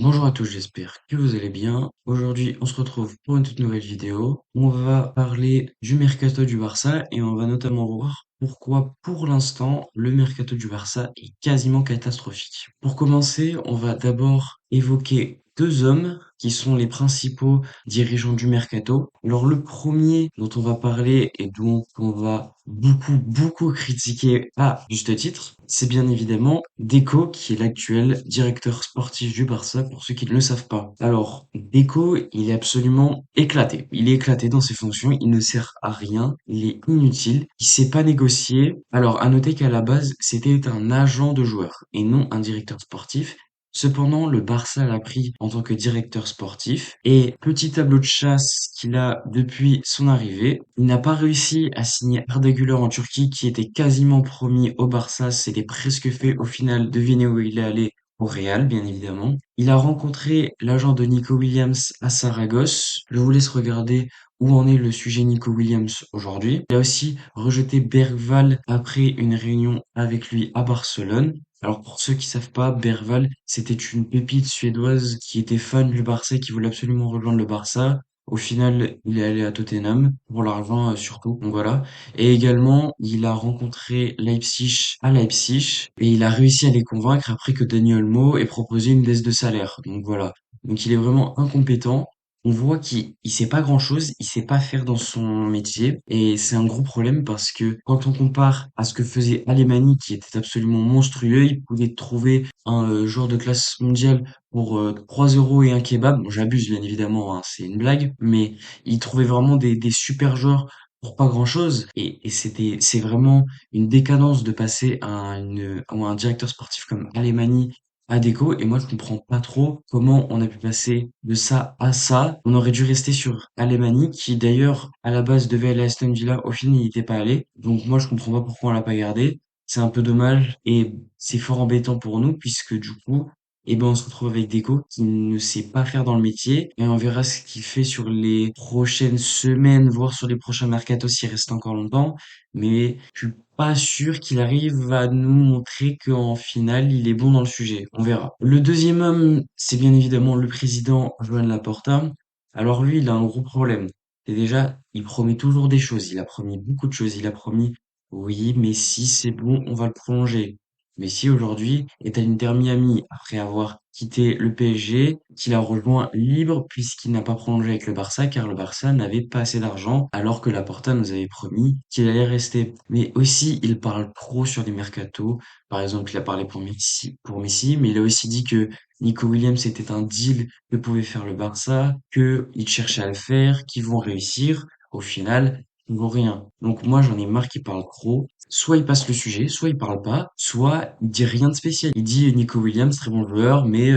Bonjour à tous, j'espère que vous allez bien. Aujourd'hui, on se retrouve pour une toute nouvelle vidéo. On va parler du mercato du Barça et on va notamment voir pourquoi, pour l'instant, le mercato du Barça est quasiment catastrophique. Pour commencer, on va d'abord évoquer deux hommes qui sont les principaux dirigeants du mercato. Alors, le premier dont on va parler et dont on va beaucoup critiquer à juste titre, c'est bien évidemment Deco, qui est l'actuel directeur sportif du Barça, pour ceux qui ne le savent pas. Alors, Deco, il est absolument éclaté. Il est éclaté dans ses fonctions, il ne sert à rien, il est inutile, il sait pas négocier. Alors, à noter qu'à la base, c'était un agent de joueur et non un directeur sportif. Cependant, le Barça l'a pris en tant que directeur sportif et petit tableau de chasse qu'il a depuis son arrivée. Il n'a pas réussi à signer Arda Güler en Turquie qui était quasiment promis au Barça. C'était presque fait au final. Devinez où il est allé? Au Real, bien évidemment. Il a rencontré l'agent de Nico Williams à Saragosse. Je vous laisse regarder où en est le sujet Nico Williams aujourd'hui. Il a aussi rejeté Bergval après une réunion avec lui à Barcelone. Alors pour ceux qui savent pas, Bergval, c'était une pépite suédoise qui était fan du Barça et qui voulait absolument rejoindre le Barça. Au final, il est allé à Tottenham pour l'argent surtout. Donc voilà. Et également, il a rencontré Leipzig à Leipzig et il a réussi à les convaincre après que Daniel Olmo ait proposé une baisse de salaire. Donc voilà. Donc il est vraiment incompétent. On voit qu'il sait pas grand-chose, il sait pas faire dans son métier et c'est un gros problème parce que quand on compare à ce que faisait Alemany qui était absolument monstrueux, il pouvait trouver un joueur de classe mondiale pour 3 euros et un kebab. Bon, j'abuse bien évidemment, hein, c'est une blague, mais il trouvait vraiment des super joueurs pour pas grand-chose et c'est vraiment une décadence de passer à un directeur sportif comme Alemany à Deco et moi je comprends pas trop comment on a pu passer de ça à ça. On aurait dû rester sur Alemany qui d'ailleurs à la base devait aller à Aston Villa, au final il n'y était pas allé. Donc moi je comprends pas pourquoi on l'a pas gardé. C'est un peu dommage et c'est fort embêtant pour nous puisque du coup et ben on se retrouve avec Deco qui ne sait pas faire dans le métier et on verra ce qu'il fait sur les prochaines semaines, voire sur les prochains mercatos s'il reste encore longtemps. Mais je suis pas sûr qu'il arrive à nous montrer qu'en finale il est bon dans le sujet. On verra. Le deuxième homme, c'est bien évidemment le président Joan Laporta. Alors lui, il a un gros problème. C'est déjà, il promet toujours des choses. Il a promis beaucoup de choses. Il a promis, oui, mais si c'est bon, on va le prolonger. Messi aujourd'hui est à l'Inter Miami après avoir quitté le PSG, qu'il a rejoint libre puisqu'il n'a pas prolongé avec le Barça car le Barça n'avait pas assez d'argent alors que Laporta nous avait promis qu'il allait rester. Mais aussi, il parle trop sur les mercatos. Par exemple, il a parlé pour Messi, mais il a aussi dit que Nico Williams était un deal que pouvait faire le Barça, que il cherchait à le faire, qu'ils vont réussir. Au final, ils vont rien. Donc moi, j'en ai marre qu'il parle trop. Soit il passe le sujet, soit il parle pas, soit il dit rien de spécial. Il dit Nico Williams, très bon joueur, mais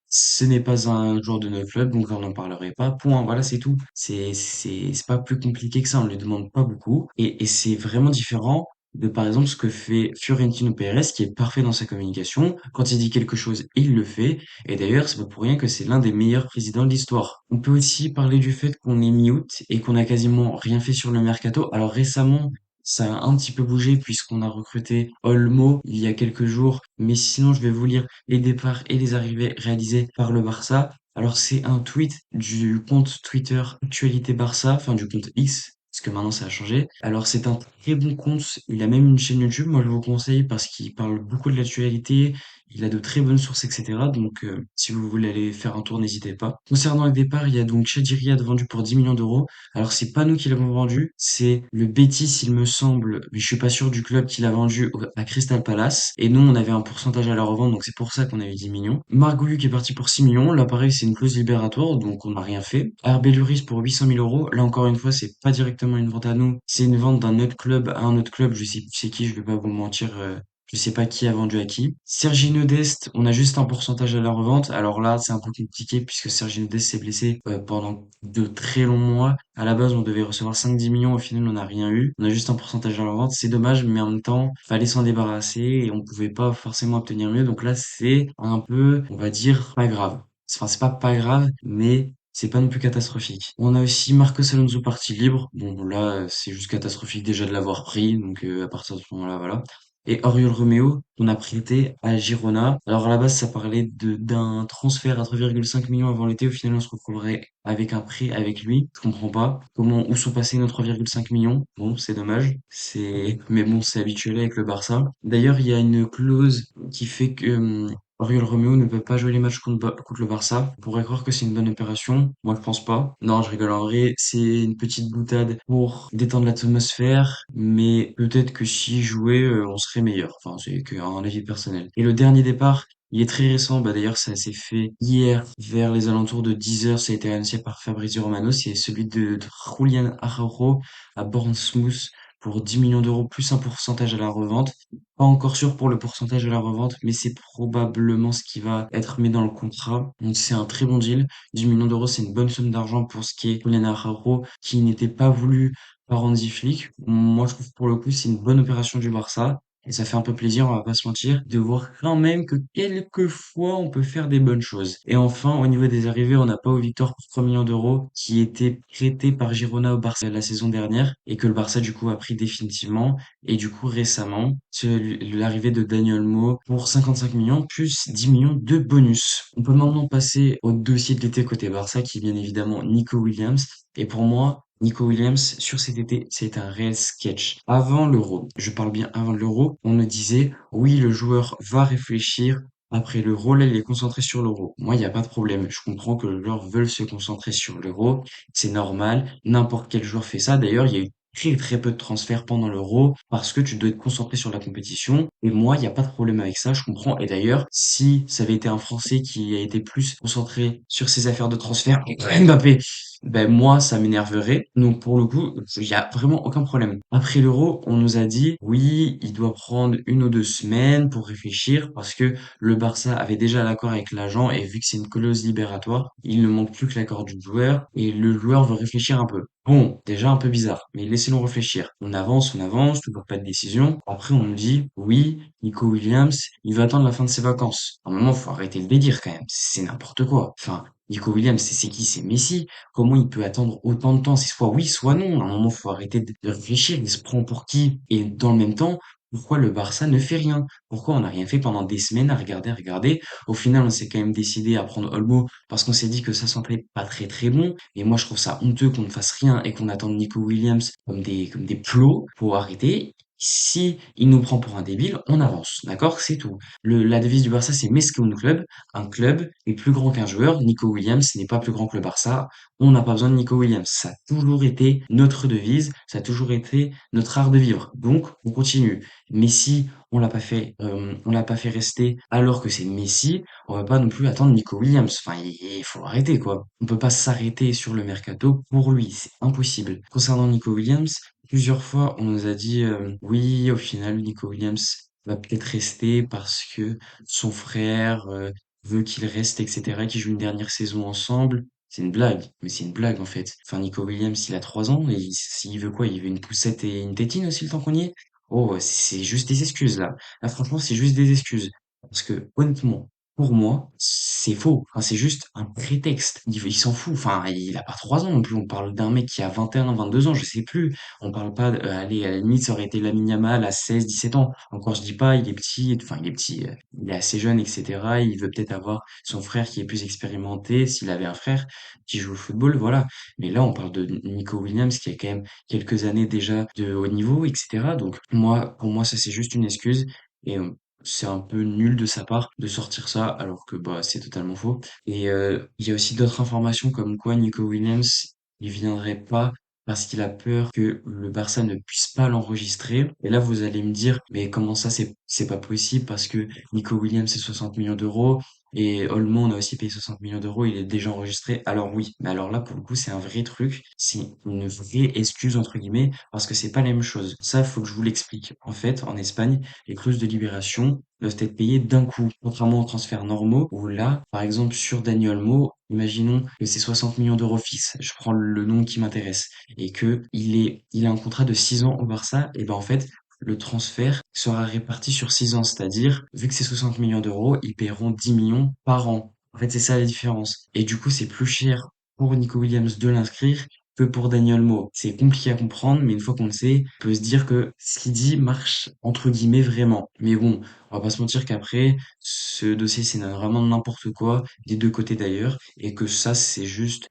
ce n'est pas un joueur de notre club, donc on n'en parlerait pas. Point. Voilà, c'est tout. C'est pas plus compliqué que ça. On lui demande pas beaucoup, et c'est vraiment différent de par exemple ce que fait Fiorentino Pérez, qui est parfait dans sa communication. Quand il dit quelque chose, il le fait. Et d'ailleurs, c'est pas pour rien que c'est l'un des meilleurs présidents de l'histoire. On peut aussi parler du fait qu'on est mi-août et qu'on a quasiment rien fait sur le mercato. Alors récemment, ça a un petit peu bougé puisqu'on a recruté Olmo il y a quelques jours. Mais sinon, je vais vous lire les départs et les arrivées réalisés par le Barça. Alors, c'est un tweet du compte Twitter Actualité Barça, enfin du compte X, parce que maintenant ça a changé. Alors, c'est un très bon compte. Il a même une chaîne YouTube. Moi, je vous conseille parce qu'il parle beaucoup de l'actualité. Il a de très bonnes sources, etc. Donc, si vous voulez aller faire un tour, n'hésitez pas. Concernant les départs, il y a donc Chadi Riyad vendu pour 10 millions d'euros. Alors c'est pas nous qui l'avons vendu, c'est le Betis il me semble, mais je suis pas sûr du club qui l'a vendu à Crystal Palace. Et nous on avait un pourcentage à la revente, donc c'est pour ça qu'on a eu 10 millions. Margouillu qui est parti pour 6 millions, là pareil c'est une clause libératoire, donc on n'a rien fait. RB Lloris pour 800 000 euros, là encore une fois c'est pas directement une vente à nous, c'est une vente d'un autre club à un autre club, je sais plus c'est qui, je vais pas vous mentir, je sais pas qui a vendu à qui. Sergino Dest, on a juste un pourcentage à la revente. Alors là, c'est un peu compliqué puisque Sergino Dest s'est blessé pendant de très longs mois. À la base, on devait recevoir 5-10 millions. Au final, on n'a rien eu. On a juste un pourcentage à la revente. C'est dommage, mais en même temps, fallait s'en débarrasser et on pouvait pas forcément obtenir mieux. Donc là, c'est un peu, on va dire, pas grave. Enfin, c'est pas grave, mais c'est pas non plus catastrophique. On a aussi Marcos Alonso parti libre. Bon, là, c'est juste catastrophique déjà de l'avoir pris. Donc, à partir de ce moment-là, voilà. et Oriol Romeo, on a prêté à Girona. Alors à la base, ça parlait d'un transfert à 3,5 millions avant l'été. Au final, on se retrouverait avec un prêt avec lui. Je comprends pas où sont passés nos 3,5 millions. Bon, c'est dommage. Mais bon, c'est habituel avec le Barça. D'ailleurs, il y a une clause qui fait que Oriol Romeo ne peut pas jouer les matchs contre le Barça. On pourrait croire que c'est une bonne opération. Moi, je pense pas. Non, je rigole. En vrai, c'est une petite boutade pour détendre l'atmosphère. Mais peut-être que si jouait, on serait meilleur. Enfin, c'est qu'un avis personnel. Et le dernier départ, il est très récent. Bah, d'ailleurs, ça s'est fait hier, vers les alentours de 10 heures. Ça a été annoncé par Fabrizio Romano. C'est celui de Julian Araujo à Bournemouth pour 10 millions d'euros plus un pourcentage à la revente. Pas encore sûr pour le pourcentage de la revente, mais c'est probablement ce qui va être mis dans le contrat. Donc c'est un très bon deal. 10 millions d'euros, c'est une bonne somme d'argent pour ce qui est Julian Araujo, qui n'était pas voulu par Hansi Flick. Moi, je trouve pour le coup, c'est une bonne opération du Barça. Et ça fait un peu plaisir, on va pas se mentir, de voir quand même que quelquefois on peut faire des bonnes choses. Et enfin, au niveau des arrivées, on n'a pas eu Victor pour 3 millions d'euros, qui était prêté par Girona au Barça la saison dernière, et que le Barça du coup a pris définitivement. Et du coup, récemment, l'arrivée de Daniel Mo pour 55 millions plus 10 millions de bonus. On peut maintenant passer au dossier de l'été côté Barça, qui est bien évidemment Nico Williams. Et pour moi, Nico Williams, sur cet été, c'est un réel sketch. Avant l'Euro, je parle bien avant l'Euro, on me disait, oui, le joueur va réfléchir. Après l'Euro, là, il est concentré sur l'Euro. Moi, il n'y a pas de problème. Je comprends que les joueurs veulent se concentrer sur l'Euro. C'est normal. N'importe quel joueur fait ça. D'ailleurs, il y a eu très très peu de transferts pendant l'Euro parce que tu dois être concentré sur la compétition. Et moi, il n'y a pas de problème avec ça, je comprends. Et d'ailleurs, si ça avait été un Français qui a été plus concentré sur ses affaires de transfert, Mbappé, ben moi, ça m'énerverait. Donc pour le coup, il n'y a vraiment aucun problème. Après l'Euro, on nous a dit, oui, il doit prendre 1 ou 2 semaines pour réfléchir parce que le Barça avait déjà l'accord avec l'agent et vu que c'est une clause libératoire, il ne manque plus que l'accord du joueur et le joueur veut réfléchir un peu. Bon, déjà un peu bizarre, mais laissez-nous réfléchir. On avance, toujours pas de décision. Après, on nous dit, oui, Nico Williams, il va attendre la fin de ses vacances. À un moment, faut arrêter le délire quand même. C'est n'importe quoi. Enfin, Nico Williams, c'est qui? C'est Messi. Comment il peut attendre autant de temps? C'est soit oui, soit non. À un moment, faut arrêter de réfléchir. Il se prend pour qui? Et dans le même temps, pourquoi le Barça ne fait rien? Pourquoi on n'a rien fait pendant des semaines à regarder? Au final, on s'est quand même décidé à prendre Olmo parce qu'on s'est dit que ça sentait pas très très bon. Et moi, je trouve ça honteux qu'on ne fasse rien et qu'on attende Nico Williams comme des plots. Faut arrêter. Si il nous prend pour un débile, on avance. D'accord? C'est tout. La devise du Barça, c'est Més que un club. Un club est plus grand qu'un joueur. Nico Williams n'est pas plus grand que le Barça. On n'a pas besoin de Nico Williams. Ça a toujours été notre devise. Ça a toujours été notre art de vivre. Donc, on continue. Messi, on l'a pas fait rester alors que c'est Messi. On va pas non plus attendre Nico Williams. Enfin, il faut arrêter, quoi. On peut pas s'arrêter sur le mercato pour lui. C'est impossible. Concernant Nico Williams, plusieurs fois, on nous a dit, oui, au final, Nico Williams va peut-être rester parce que son frère, veut qu'il reste, etc., qu'ils jouent une dernière saison ensemble. C'est une blague, mais c'est une blague en fait. Enfin, Nico Williams, il a 3 ans, et s'il veut quoi? Il veut une poussette et une tétine aussi le temps qu'on y est? Oh, c'est juste des excuses là. Là, franchement, c'est juste des excuses. Parce que, honnêtement, pour moi, c'est faux. Enfin, c'est juste un prétexte. Il s'en fout. Enfin, il a pas 3 ans non plus. On parle d'un mec qui a 21, 22 ans, je sais plus. On parle pas, allez, à la limite, ça aurait été Lamine Yamal à 16, 17 ans. Encore, je dis pas, il est petit, enfin, il est petit, il est assez jeune, etc. Il veut peut-être avoir son frère qui est plus expérimenté, s'il avait un frère qui joue au football, voilà. Mais là, on parle de Nico Williams qui a quand même quelques années déjà de haut niveau, etc. Donc, pour moi, ça c'est juste une excuse. Et c'est un peu nul de sa part de sortir ça alors que bah c'est totalement faux. Et il y a aussi d'autres informations comme quoi Nico Williams il viendrait pas parce qu'il a peur que le Barça ne puisse pas l'enregistrer. Et là vous allez me dire mais comment ça c'est pas possible parce que Nico Williams c'est 60 millions d'euros et Olmo on a aussi payé 60 millions d'euros, il est déjà enregistré. Alors oui, mais alors là pour le coup c'est un vrai truc, c'est une vraie excuse entre guillemets parce que c'est pas la même chose. Ça faut que je vous l'explique. En fait en Espagne les clauses de libération doivent être payées d'un coup, contrairement aux transferts normaux, où là, par exemple, sur Dani Olmo, imaginons que c'est 60 millions d'euros fixe, je prends le nom qui m'intéresse, et que il a un contrat de 6 ans au Barça, et ben en fait, le transfert sera réparti sur 6 ans, c'est-à-dire, vu que c'est 60 millions d'euros, ils paieront 10 millions par an. En fait, c'est ça la différence. Et du coup, c'est plus cher pour Nico Williams de l'inscrire que pour Daniel Mo. C'est compliqué à comprendre, mais une fois qu'on le sait, on peut se dire que ce qu'il dit marche entre guillemets vraiment. Mais bon, on va pas se mentir qu'après, ce dossier c'est vraiment n'importe quoi, des deux côtés d'ailleurs, et que ça c'est juste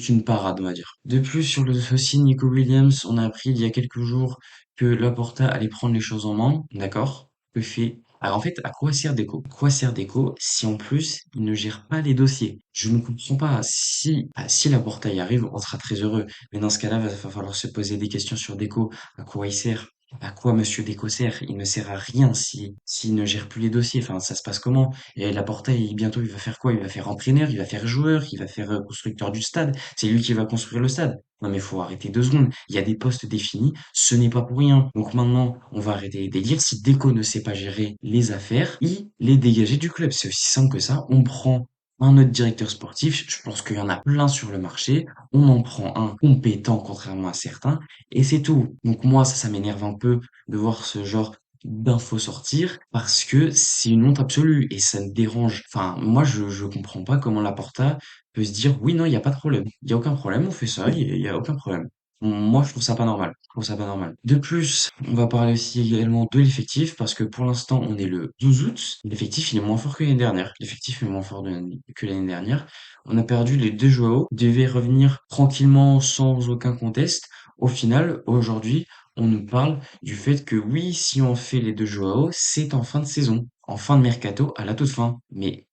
une parade, on va dire. De plus, sur le dossier Nico Williams, on a appris il y a quelques jours que Laporta allait prendre les choses en main, d'accord? Que fait alors en fait, à quoi sert Deco? À quoi sert Deco si en plus il ne gère pas les dossiers? Je ne comprends pas. Si Laporta y arrive, on sera très heureux. Mais dans ce cas-là, va falloir se poser des questions sur Deco. À quoi il sert? À quoi Monsieur Deco sert? Il ne sert à rien s'il ne gère plus les dossiers. Enfin, ça se passe comment? Et Laporta, bientôt, il va faire quoi? Il va faire entraîneur, il va faire joueur, il va faire constructeur du stade. C'est lui qui va construire le stade. Non mais faut arrêter 2 secondes. Il y a des postes définis, ce n'est pas pour rien. Donc maintenant, on va arrêter les délires. Si Deco ne sait pas gérer les affaires, il les dégager du club. C'est aussi simple que ça. On prend un autre directeur sportif. Je pense qu'il y en a plein sur le marché. On en prend un compétent, contrairement à certains, et c'est tout. Donc moi, ça m'énerve un peu de voir ce genre d'infos sortir parce que c'est une honte absolue et ça me dérange. Enfin, moi, je comprends pas comment Laporta peut se dire oui, non, il n'y a pas de problème. Il y a aucun problème, on fait ça, il y a aucun problème. Moi, je trouve ça pas normal. Je trouve ça pas normal. De plus, on va parler aussi également de l'effectif parce que pour l'instant, on est le 12 août. L'effectif, il est moins fort que l'année dernière. L'effectif est moins fort que l'année dernière. On a perdu les deux Joao. Il devait revenir tranquillement sans aucun contest. Au final, aujourd'hui, on nous parle du fait que oui, si on fait les deux Joao, c'est en fin de saison, en fin de mercato, à la toute fin. Mais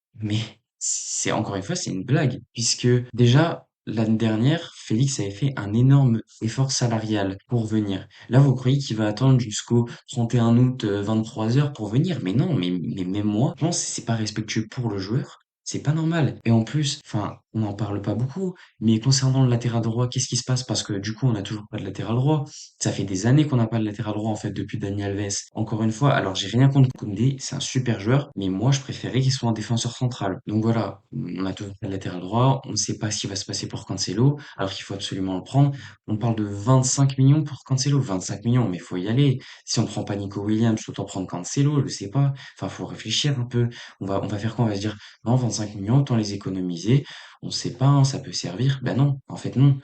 c'est encore une fois, c'est une blague, puisque déjà l'année dernière, Félix avait fait un énorme effort salarial pour venir. Là, vous croyez qu'il va attendre jusqu'au 31 août 23 heures pour venir? Mais non, mais même moi, je pense que c'est pas respectueux pour le joueur. C'est pas normal. Et en plus, enfin, on n'en parle pas beaucoup, mais concernant le latéral droit, qu'est-ce qui se passe? Parce que du coup, on n'a toujours pas de latéral droit. Ça fait des années qu'on n'a pas de latéral droit, en fait, depuis Dani Alves. Encore une fois, alors j'ai rien contre Koundé, c'est un super joueur, mais moi, je préférais qu'il soit un défenseur central. Donc voilà, on a toujours pas de latéral droit, on ne sait pas ce qui va se passer pour Cancelo, alors qu'il faut absolument le prendre. On parle de 25 millions pour Cancelo, 25 millions, mais faut y aller. Si on prend pas Nico Williams, autant prendre Cancelo, je sais pas. Enfin, faut réfléchir un peu. On va faire quoi? On va se dire, non, 25 millions, autant les économiser. On sait pas, hein, ça peut servir. Ben non, en fait non.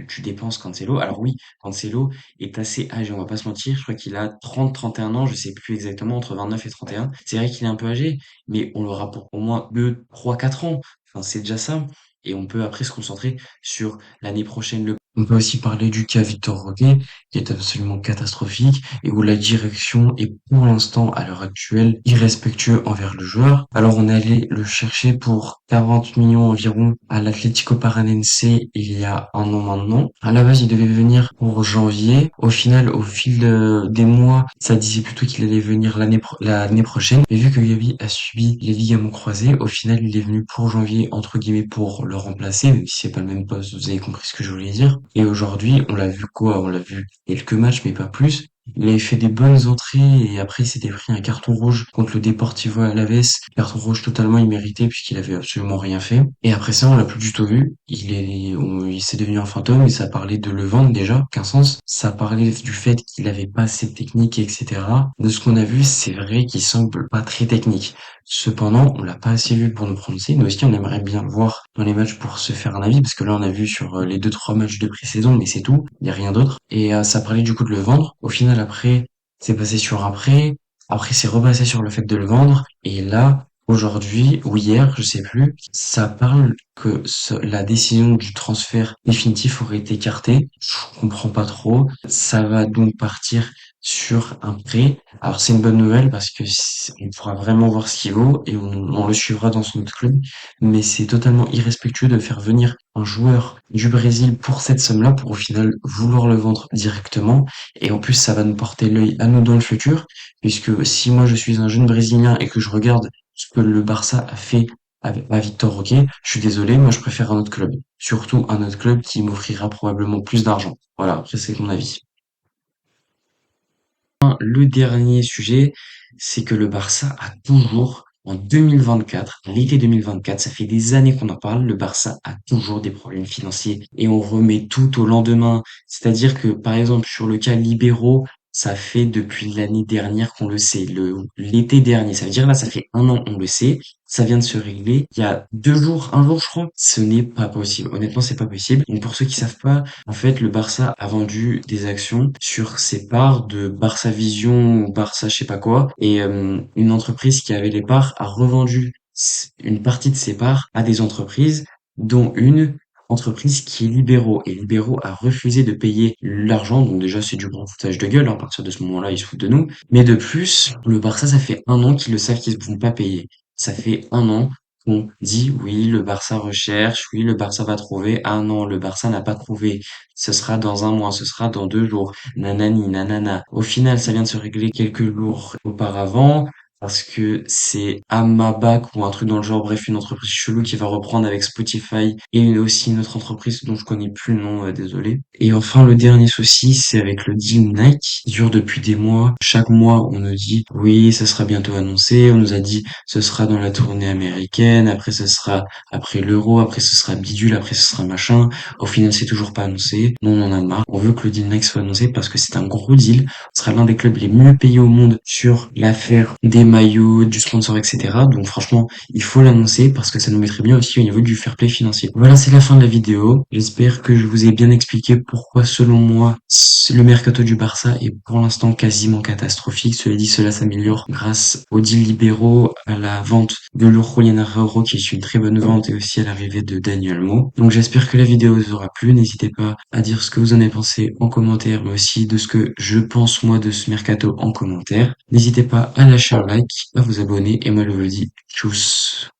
Tu dépenses Cancelo. Alors oui, Cancelo est assez âgé, on va pas se mentir. Je crois qu'il a 30, 31 ans, je sais plus exactement, entre 29 et 31. C'est vrai qu'il est un peu âgé, mais on l'aura pour au moins 2, 3, 4 ans. Enfin, c'est déjà ça. Et on peut après se concentrer sur l'année prochaine. On peut aussi parler du cas Victor Roque, qui est absolument catastrophique et où la direction est pour l'instant, à l'heure actuelle, irrespectueux envers le joueur. Alors on est allé le chercher pour 40 millions environ à l'Atlético Paranense il y a un an maintenant. À la base, il devait venir pour janvier. Au final, au fil des mois, ça disait plutôt qu'il allait venir l'année prochaine. Et vu que Gavi a subi les ligaments croisés, au final, il est venu pour janvier, entre guillemets, pour le remplacer, même si c'est pas le même poste, vous avez compris ce que je voulais dire. Et aujourd'hui, on l'a vu quoi? On l'a vu quelques matchs, mais pas plus. Il avait fait des bonnes entrées et après il s'était pris un carton rouge contre le Deportivo Alavés. Carton rouge totalement immérité puisqu'il avait absolument rien fait. Et après ça, on l'a plus du tout vu. Il s'est devenu un fantôme et ça parlait de le vendre déjà, qu'un sens. Ça parlait du fait qu'il avait pas assez de technique, etc. De ce qu'on a vu, c'est vrai qu'il semble pas très technique. Cependant, on l'a pas assez vu pour nous prononcer. Nous aussi, on aimerait bien le voir dans les matchs pour se faire un avis, parce que là, on a vu sur les deux trois matchs de pré-saison, mais c'est tout. Il y a rien d'autre. Et ça parlait du coup de le vendre. Au final, après, c'est passé sur un prêt. Après, c'est repassé sur le fait de le vendre. Et là, aujourd'hui ou hier, je sais plus, ça parle que la décision du transfert définitif aurait été écartée. Je comprends pas trop. Ça va donc partir sur un prêt. Alors c'est une bonne nouvelle parce que on pourra vraiment voir ce qu'il vaut et on le suivra dans son autre club. Mais c'est totalement irrespectueux de faire venir un joueur du Brésil pour cette somme-là, pour au final vouloir le vendre directement. Et en plus, ça va nous porter l'œil à nous dans le futur, puisque si moi je suis un jeune Brésilien et que je regarde ce que le Barça a fait à Victor Roque, je suis désolé, moi je préfère un autre club. Surtout un autre club qui m'offrira probablement plus d'argent. Voilà, après c'est mon avis. Le dernier sujet, c'est que le Barça a toujours, en 2024, l'été 2024, ça fait des années qu'on en parle, le Barça a toujours des problèmes financiers et on remet tout au lendemain. C'est-à-dire que, par exemple, sur le cas libéraux, Ça fait depuis l'année dernière qu'on le sait, l'été dernier. Ça veut dire là, ça fait un an, on le sait. Ça vient de se régler. Il y a 2 jours, un jour, je crois. Ce n'est pas possible. Honnêtement, c'est pas possible. Donc, pour ceux qui savent pas, en fait, le Barça a vendu des actions sur ses parts de Barça Vision ou Barça je sais pas quoi. Et une entreprise qui avait les parts a revendu une partie de ses parts à des entreprises, dont une entreprise qui est Libéraux. Et Libéraux a refusé de payer l'argent. Donc déjà, c'est du grand foutage de gueule, hein. À partir de ce moment-là, ils se foutent de nous. Mais de plus, le Barça, ça fait un an qu'ils le savent qu'ils ne vont pas payer. Ça fait un an qu'on dit oui, le Barça recherche, oui, le Barça va trouver. Ah non, le Barça n'a pas trouvé. Ce sera dans un mois, ce sera dans 2 jours. Nanani, nanana. Au final, ça vient de se régler quelques jours auparavant. Parce que c'est Amabac ou un truc dans le genre, bref, une entreprise chelou qui va reprendre avec Spotify et aussi une autre entreprise dont je connais plus le nom, désolé. Et enfin, le dernier souci, c'est avec le deal Nike, qui dure depuis des mois. Chaque mois, on nous dit, oui, ça sera bientôt annoncé. On nous a dit, ce sera dans la tournée américaine. Après, ce sera après l'euro. Après, ce sera bidule. Après, ce sera machin. Au final, c'est toujours pas annoncé. Nous, on en a marre. On veut que le deal Nike soit annoncé parce que c'est un gros deal. On sera l'un des clubs les mieux payés au monde sur l'affaire des maillots, du sponsor, etc. Donc, franchement, il faut l'annoncer parce que ça nous mettrait bien aussi au niveau du fair play financier. Voilà, c'est la fin de la vidéo. J'espère que je vous ai bien expliqué pourquoi, selon moi, le mercato du Barça est pour l'instant quasiment catastrophique. Cela dit, cela s'améliore grâce aux deals libéraux, à la vente de Julian Araujo, qui est une très bonne vente, et aussi à l'arrivée de Daniel Mo. Donc, j'espère que la vidéo vous aura plu. N'hésitez pas à dire ce que vous en avez pensé en commentaire, mais aussi de ce que je pense, moi, de ce mercato en commentaire. N'hésitez pas à lâcher un like, à vous abonner, et moi, je vous le dis, tchuss.